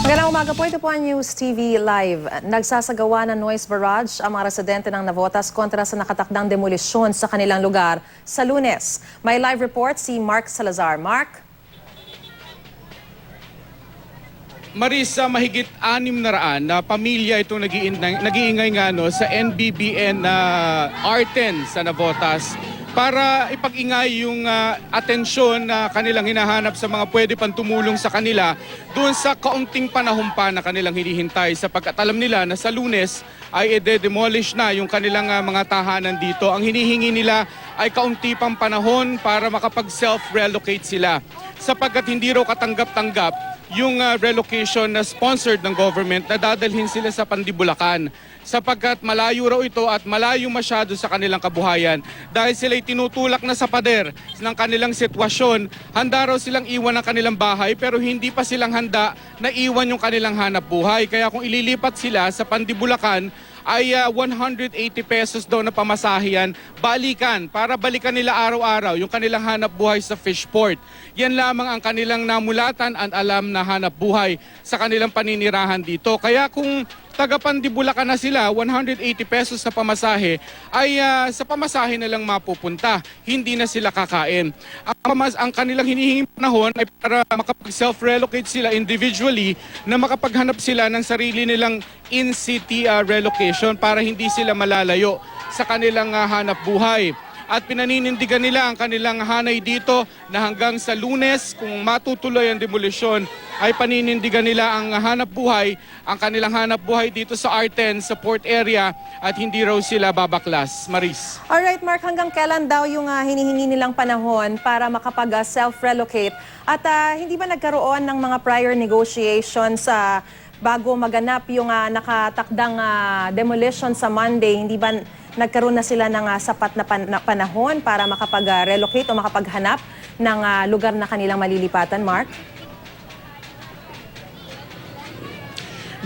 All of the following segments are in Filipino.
Magandang umaga po, ito po ang News TV Live. Nagsasagawa ng noise barrage ang mga residente ng Navotas kontra sa nakatakdang demolisyon sa kanilang lugar sa Lunes. May live report si Mark Salazar. Mark? Marisa, mahigit 600 na pamilya itong nag-iingay nga sa NBBN na R10 sa Navotas para ipag-ingay yung atensyon na kanilang hinahanap sa mga pwede pang tumulong sa kanila doon sa kaunting panahon pa na kanilang hinihintay sapagkat alam nila na sa Lunes ay i-demolish na yung kanilang mga tahanan dito. Ang hinihingi nila ay kaunti pang panahon para makapag-self-relocate sila sapagkat hindi raw katanggap-tanggap yung relocation na sponsored ng government na dadalhin sila sa Pandibulacan sapagkat malayo raw ito at malayo masyado sa kanilang kabuhayan dahil sila'y tinutulak na sa pader ng kanilang sitwasyon. Handa raw silang iwan ang kanilang bahay pero hindi pa silang handa na iwan yung kanilang hanap buhay. Kaya kung ililipat sila sa Pandibulacan ay 180 pesos daw na pamasahiyan balikan para balikan nila araw-araw yung kanilang hanap buhay sa Fishport. Yan lamang ang kanilang namulatan at alam na hanap buhay sa kanilang paninirahan dito. Kaya kung taga-Pandibulacan na sila, 180 pesos sa pamasahe ay sa pamasahe na lang mapupunta. Hindi na sila kakain. Ang kanilang hinihinging panahon ay para makapag-self-relocate sila individually na makapaghanap sila ng sarili nilang in-city relocation para hindi sila malalayo sa kanilang hanap buhay. At pinaninindigan nila ang kanilang hanay dito na hanggang sa Lunes, kung matutuloy ang demolisyon, ay paninindigan nila ang hanap buhay, ang kanilang hanap buhay dito sa R10, sa port area, at hindi raw sila babaklas. Maris. Alright Mark, hanggang kailan daw yung hinihingi nilang panahon para makapag-self-relocate? At hindi ba nagkaroon ng mga prior negotiations bago maganap yung nakatakdang demolition sa Monday? Hindi ba nagkaroon na sila ng sapat na panahon para makapag-relocate o makapaghanap ng lugar na kanilang malilipatan, Mark?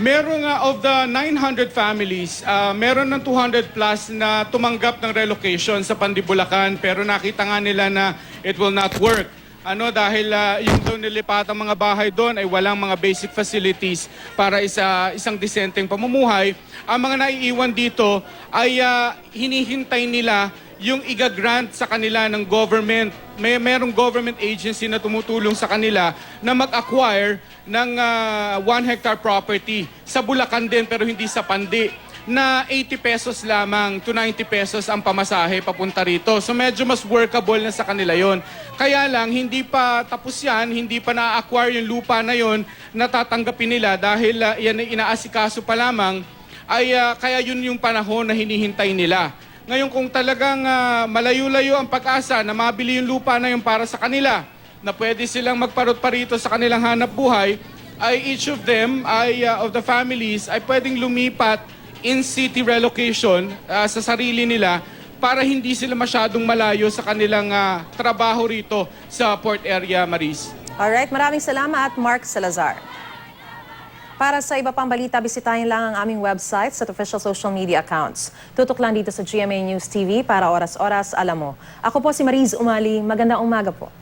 Meron of the 900 families, meron ng 200 plus na tumanggap ng relocation sa Pandibulacan pero nakita nga nila na it will not work. Dahil yung doon nilipatang mga bahay doon ay walang mga basic facilities para isang disenteng pamumuhay. Ang mga naiiwan dito ay hinihintay nila yung iga-grant sa kanila ng government. Merong government agency na tumutulong sa kanila na mag-acquire ng 1 hectare property sa Bulacan din pero hindi sa Pandi, na 80 pesos lamang to 90 pesos ang pamasahe papunta rito. So medyo mas workable na sa kanila yon. Kaya lang, hindi pa tapos yan, hindi pa na-acquire yung lupa na yon na tatanggapin nila dahil yan ay inaasikaso pa lamang, ay kaya yun yung panahon na hinihintay nila. Ngayon kung talagang malayo-layo ang pag-asa na mabili yung lupa na yun para sa kanila, na pwede silang magparot pa rito sa kanilang hanap buhay, ay each of them, of the families, ay pwedeng lumipat in-city relocation sa sarili nila para hindi sila masyadong malayo sa kanilang trabaho rito sa port area, Maris. Alright, maraming salamat, Mark Salazar. Para sa iba pang balita, bisitahin lang ang aming website at official social media accounts. Tutok lang dito sa GMA News TV para oras-oras alam mo. Ako po si Mariz Umali. Magandang umaga po.